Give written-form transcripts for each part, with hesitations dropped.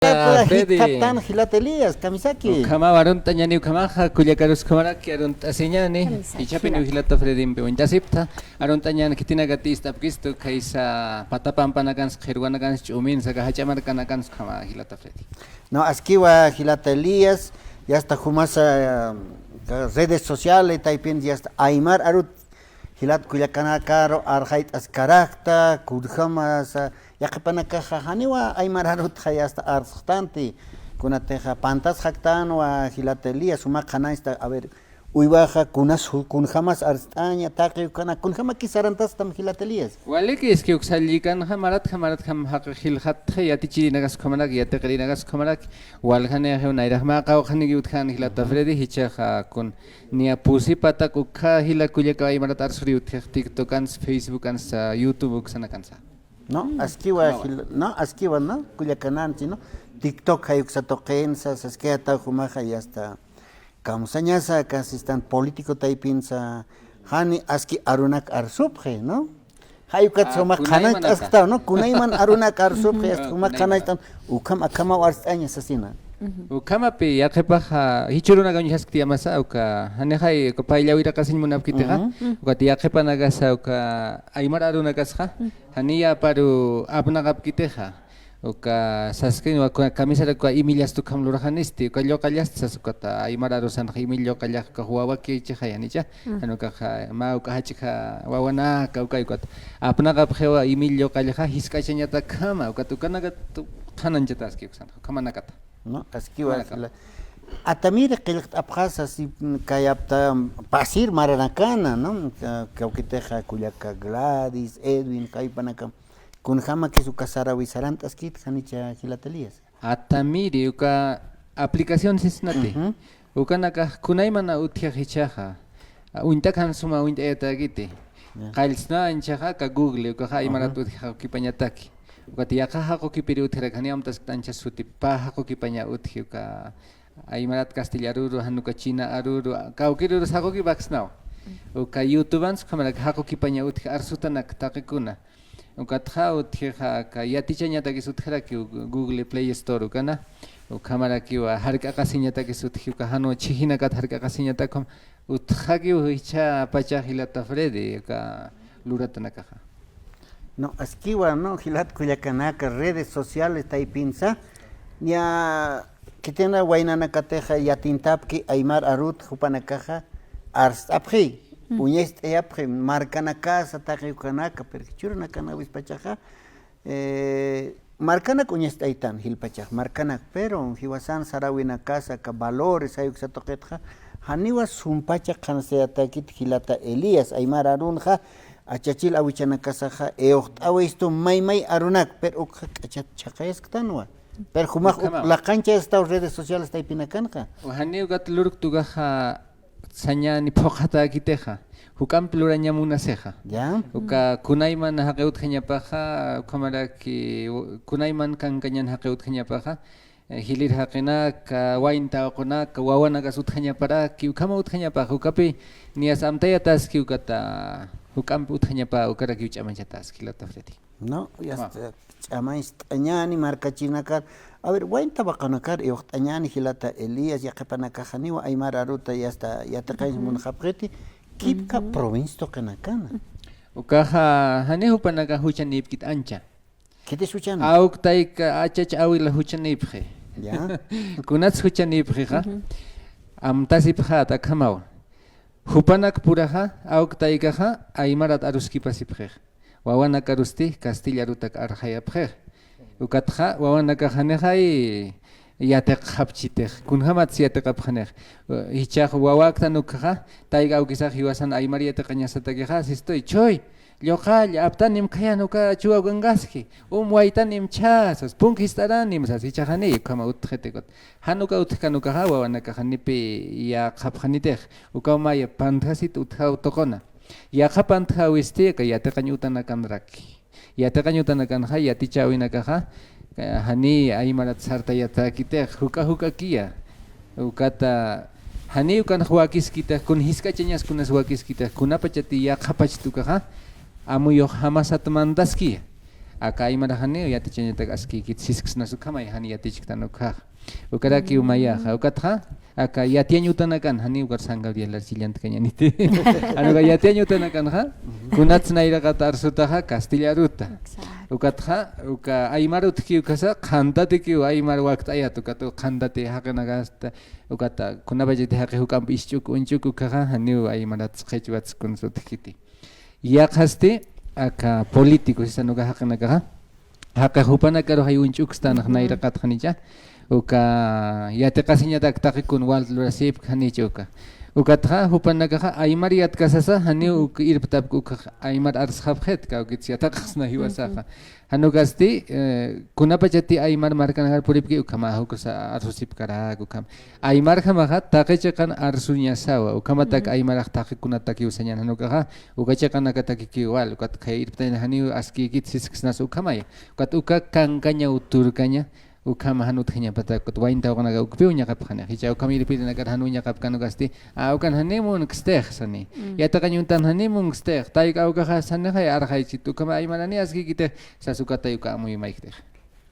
Freddy. Captain Gilatelias, Kamisaki. Kama warun tanya ni kama ha kuliah karus kamara ki arun asinya ni. Kamisaki. Icha pinu hilata Freddy mpe wanja sipta. Arun tanya kitina gati stap kistu kaisa patapampa nakan skherwa nakan chumin saga hachamar kanakan kama hilata Freddy. No, askiwa Gilatelias, ya está jumasa redes sociales, taipin ya está Aymar Arut. Hilat kuyakana karo arhait askarakta kudhamas yaqpanaka haniwa Aymar Arut hayasta arstanti kunateja pantas haktan wa Gilatelias suma kanaista a ver uybaja kunas kunjamas arstaña taqi kana kunjama kisarantas tam Gilatelias Waliki es que uxalikan hamarat ham haq hilhat yatichi nagas kamarak yatekri nagas kamarak walhane he nairahma qaw khani utkan hilata Freddy hicha kun nia pusi pata kukha hila kuya kai marat arsuri TikTok ans Facebook ans YouTube sana kansa no askiwa no kuyakanan no TikTok hayuksa toqensa sasketa humaja ya está kamusanyasa kasistan político taipinsa hani aski arunak arsupje no hayukat soma khana asta no kunaiman arunak arsupje soma khana istan ukam akama warstaña sasina ukama pe yaqepa hichuruna gañu haskti amasa uka hane hay ko pailawira kasin munapkiteha uka yaqepa nagasa uka aymar aruna kasha haniya paru abnagapkiteha uka saskin wa kamisa ko imillas tu kam lurahanisti uka lokallas sasukata aymar arusan imillo kallah ka huwa ki chayanicha anuka ma uka hachika wawana ka uka ikot abnagap khewa imillo kallah hiskachanyata kama uka tukanaga khananjata aski uksan kamanakata no askiwa atamir qilqt abkhasa si kayapta pasir maranakana no kaukiteja kuyaka Gladys Edwin kaypanaka kunjama que su casara wisarant askit khanicha Gilatelias atamiri uka aplicación sisnati uka naka kunaymana utya hichaja unta kan suma unta etagiti qalsna anchaja ka Google uka haymanatu kipanyataki Ukatiaka hako kipiri uthira khani amtas tancha suti pa hako kipanya uthi ka aymarat castellaruru hanuka china aruru kaukiruru hako ki baxnao uka youtubans khamara hako kipanya uthi arsutanak taqikuna uka tha uthi ka yatichanya taki suthira ki Google Play Store kana ukhamara ki wa harka kasinya taki suthi ka hanu chihina ka harka kasinya takom utha ki hicha pacha hilata Freddy ka luratana ka no askiwa no Gilat kuyakanaka redes sociales taipinsa ya kitena wainana kateja yatintapki Aymar Arut hupanakaja arstapji uñest eapji markanaka sataqiyukanaka perkichurna kana wispachaja markanak uñest aitan hilpachaj markanak pero hiwasan sarawina casa ka valores ayuk satoqetja haniwa sumpacha qanseatakit Gilata Elias Aymar Arunja achachil awichana kasaja esto may arunak pero achat chaqayas tanwa pero jumaq la cancha está redes sociales taipinakanqa uhani ugat luruk tugaja saña ni phokata kiteja hukam pluraña munaseja ya uka kunayman haqeut khañapaja khamara ki kunayman kankañan haqeut khañapaja hilir haqina ka wainta qona ka wawana gasut khañapara ki ukama ut khañapaja ukapi nias amtayatas ki ukata hukam uthañapa ukara ki chamanchatas Gilata Freddy no ya chamais tañani markachinakar a ver wainta baqanakar tañani Gilata Elias ya qapanaka haniwa Aymar Aruta ya está ya taqay munqapqiti kipka provincia toqanakana ukaja hanehu panaka huchanipkit ancha kiti suchan auktaika achach awila huchanipje ya kunats huchanipje ja amtasipja takhamaw Hupanak puraja auktaikaja Aymarat aruskipasipje wawanak arusti Castilla rutak arjayapje ukatja wawanak hanejai yatek hapchitej kunhamat siatekapjanej hichaj wawaktanukja taiga aukisaj hiwasan Aymar yateqañasatakeja sistoy choy Lloqall aptanim khayanuka chuwa gangaski waytanim chasas punkistaranim sas hichajani kama utjetekot hanuka utkanuka hawa wanaka hanipi ya qapjanitej ukamaya panthasit utha utokona ya qapantha wiste ka yateqañutana kanraki yateqañutana kanja yatichawinaka ha hani Aymarat sartayatakitej huka kia ukata hani ukan huakiskitej kun hiskachañas kunas huakiskitej kunapachati ya qapachtuka ha amuyo hamasat mandaski aka aymara hani yatichañataka askikit siskisnasu kamay hani yatichiktan ukaj ukaraki umayaja ukatja aka yatiañutanakan hani ukar sangabriela chillantacañaniti anuga yatiañutanakan ja kunatsnairaqata arsutaja castillaruta ukatja uka aymarutki ukasa qhantatiki aymar waqt'ayat ukatu qhantate haqanagasta ukata kunapallati haqi hukampi ischuk unchuk ukaja hani aymarats qhechwats kunsutkiti yaqasti aka político sisanuga haqanakaja haqa hupanakaro hay unchukstanaq nayraqatqanicha uka yatiqasiñatak taqikun waltlurasip qhanichuka ukatqa hupanakaqa aymar yatkasasa hani uka irptapka uka aymar arsqapqetka ukitsi yataqasna hiwasaqa hanukasti kunapachati aymar markanaqar puripki ukama hukusa arsusipkarak ukam aymar hamaqa taqichaqan arsuñasawa ukamatak aymaraq taqikunataki usañan hanukaqa ukachaqanakataki igual ukat qhay irptayna hani askikit siskisnas ukamaya ukat uka kankaña uturkaña ukama hanutqaña patakut waintawqanaqa ukpiu ñaqapqani hicha ukama irpirinakar hanu ñaqapkanukasti ukan hanimun qstej sani yataqañuntan hanimun qstej tayqa ukaqa sanaqay arqaychit ukama aymarani askikitej sasukatay uka amuy mayktej.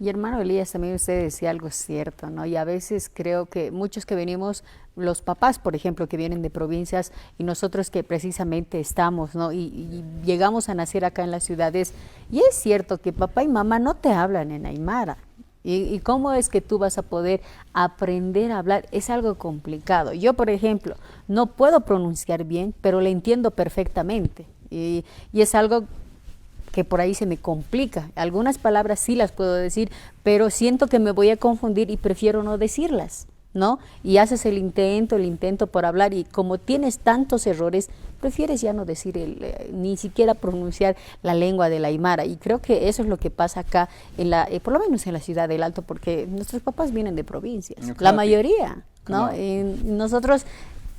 Y hermano Elías, también usted decía algo cierto, ¿no? Y a veces creo que muchos que venimos, los papás, por ejemplo, que vienen de provincias y nosotros que precisamente estamos, ¿no? Y llegamos a nacer acá en las ciudades, y es cierto que papá y mamá no te hablan en aymara. ¿Y cómo es que tú vas a poder aprender a hablar? Es algo complicado. Yo, por ejemplo, no puedo pronunciar bien, pero le entiendo perfectamente. Y es algo que por ahí se me complica. Algunas palabras sí las puedo decir, pero siento que me voy a confundir y prefiero no decirlas, ¿no? Y haces el intento por hablar y como tienes tantos errores, prefieres ya no decir, ni siquiera pronunciar la lengua del aymara. Y creo que eso es lo que pasa acá, por lo menos en la ciudad del Alto, porque nuestros papás vienen de provincias, la mayoría, ¿no? Y nosotros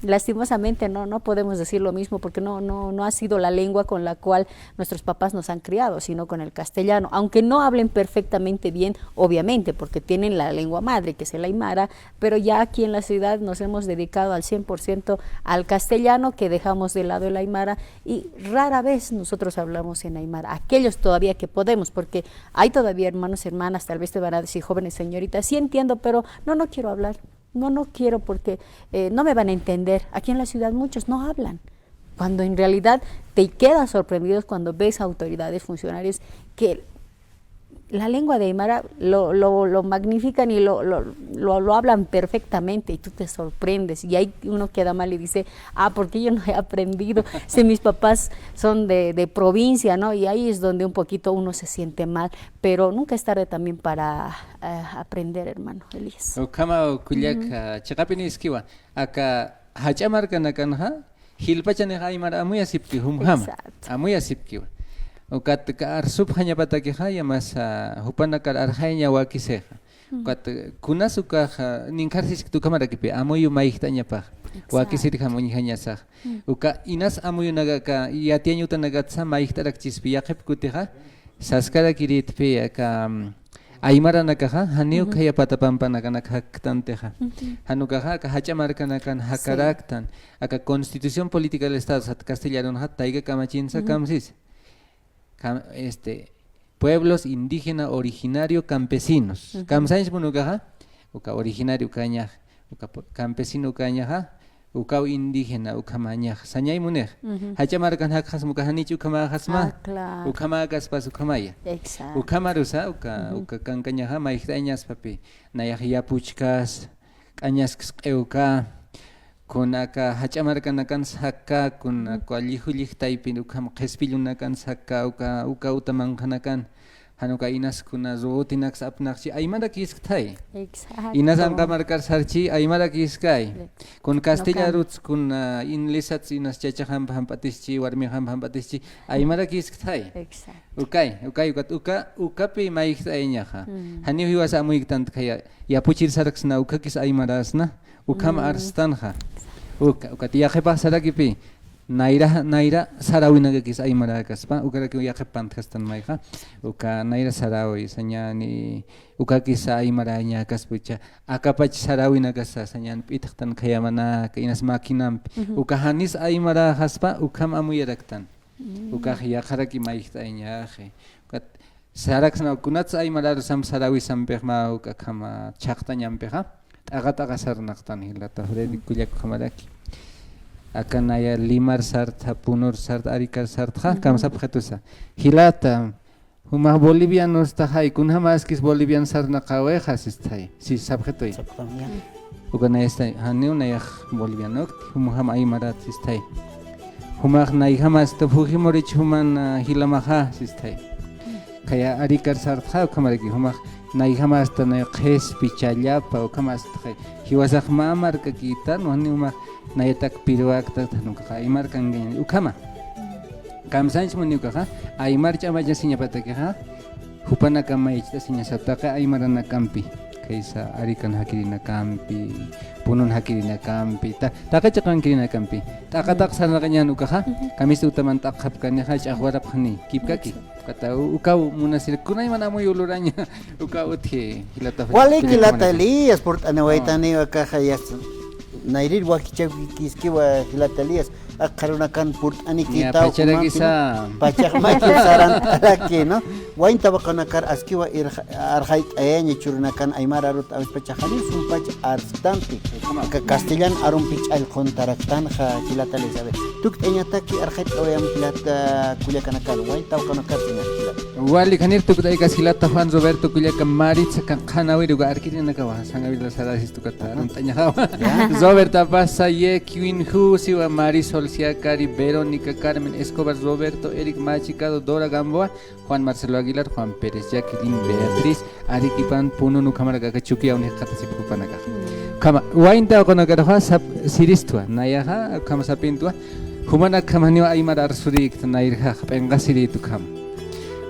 lastimosamente no podemos decir lo mismo porque no ha sido la lengua con la cual nuestros papás nos han criado, sino con el castellano, aunque no hablen perfectamente bien, obviamente, porque tienen la lengua madre, que es el aymara, pero ya aquí en la ciudad nos hemos dedicado al 100% al castellano, que dejamos de lado el aymara, y rara vez nosotros hablamos en aymara, aquellos todavía que podemos, porque hay todavía hermanos, hermanas, tal vez te van a decir, jóvenes señoritas, sí entiendo, pero no quiero hablar. No quiero porque no me van a entender. Aquí en la ciudad muchos no hablan. Cuando en realidad te quedas sorprendidos cuando ves a autoridades, funcionarios que la lengua de aymara lo magnifican y lo hablan perfectamente y tú te sorprendes. Y ahí uno queda mal y dice, ¿por qué yo no he aprendido? Si mis papás son de provincia, ¿no? Y ahí es donde un poquito uno se siente mal. Pero nunca es tarde también para aprender, hermano Elías. Kama kuliak chaqapini iskiwa aka hachamarkanakanja hilpachane aymara amuya sipki humhama amuya sipkiwa ukat arsub hanya pataki haya mas hupanakar arhanya wakiseja ukat kunasuka ninkarsis tu kamara kipe amuyu maihtaña pa wakisir hamuñi hanya sah uka inas amuyu nagaka yatiañuta nagatsa maihtarak chispi yaqep kutiha saskara kiritpe aka aymara nakaja haniu kaya patapampa nakanak haktanteja hanukaja aka hachamarkanakan hakaraktan aka constitución política del estado sat castellano hat taiga kamachinsa kamsis pueblos indígena originario campesinos kamsains munukaja uka originario kaña uka campesino kaña uka indígena ukamaña sañay munej hachamarkan hakjas mukahanichu ukama hasma ukama gaspas ukamaya ukamarusa uka kankaña maihtañas papi nayaj yapuchkas kañas qeuka kunaka hachamarkanakan saka kunaka allihullij taypin ukam qespillunakan saka uka utamanqanakan hanuka inas kuna rutinak sapnaqchi aymara kiskay inas anqamarkar sarchi aymara kiskay kun castellaruts kun inglesats inas chachaqan hampatischi warmiqan hampatischi aymara kiskay ukapi maykhtayñaqa hani hiwasa amuyiktant khaya yapuchir saraksna ukakis aymarasna ukam arstanja ukatiyaqa sarakipi naira sarawinaga kis aymara kaspa ukaraki yaqepant kastan mayqa uka naira sarawi sañani ukakis aymaraña kaspucha akapach sarawina kasa sañan pitqtan khayamana inas makinam uka hanis aymara haspa ukam amuyaraktan uka yaqaraki mayqtayñaje Saraxna kunats Aymara Sam Sarawi Samperma Ukakama Chaktañampeja, Agata Sarnaktan Hilata, Freddy Kuyak Kamaraki. Akanaya Limar Sarta, Punor Sart, Arikar Sarta, Kamsapjatusa. Hilata, Huma Bolivianos Tahai, Kunhamaskis Bolivian Sarnakawejas is Tai, si Sabjetoi. Uganaysta, Haneunayah Boliviano, Humaham Aymarat is Tai. Humach Naihamas, the Fujimorich Human Hilamaha is Tai. Kaya Arikar Sarta, Kamaraki, Humach Naihamas, the Nekes Pichayapa, or Kamas. He was a Mamar Kakita, no Numa Nayatak Piruak, Tanuka, Aymar Kangan, Ukama. Kamsanch Munuka, Aymar Chamajasinya Pataka, Hupanakama, the Sinyasataka, Aymarana Campi. Kaisa Arikan Hakirina Campi, Punun Hakirina Campi, Takachakan Kirina Campi, Takatak Sanakanyan Ukaha, Kamisutaman Takapkan Hachahwarapani, Kipkaki, Kata Ukau Munasir Kunay Manamu Uluranya, Ukauti, Hilata. Wali Hilatalias, Port Anawaitani, Kahayas, Nairid Wakiskiwa Hilatalias, Akarunakan Port Anikita, Pachakmaki Saran Alaki, no? Wain tabakanakar askiwa arhait ayanya churunakan aymara rut amis pachahani sumpach arstampi ka castellan arumpich al kontaraktan ha hilata lesabe tuk enyataki arhait awayam hilata kulyakanakan wain tabakanakar hilata wali khanir tuk dai kas hilata Juan Roberto kulyaka maritza kan khanawi ruga arkirina ka sangawi la sarasis tukata runtanya ha Roberta pasa ye Queen Hu siwa Marisol Siakari Verónica Carmen Escobar Roberto Eric Machicado Dora Gamboa Juan Marcelo Aguilar, Juan Pérez, Jacqueline, Beatriz, Arikipan, Pununu, Kamara Chukia, Unikatasipupanaka. Kama, Wainta Okonagaraha, Siristua, Nayaha, Kamasapintua, Humana Kamanio Aymar Arsurik, Nairha, Pengasiri to come.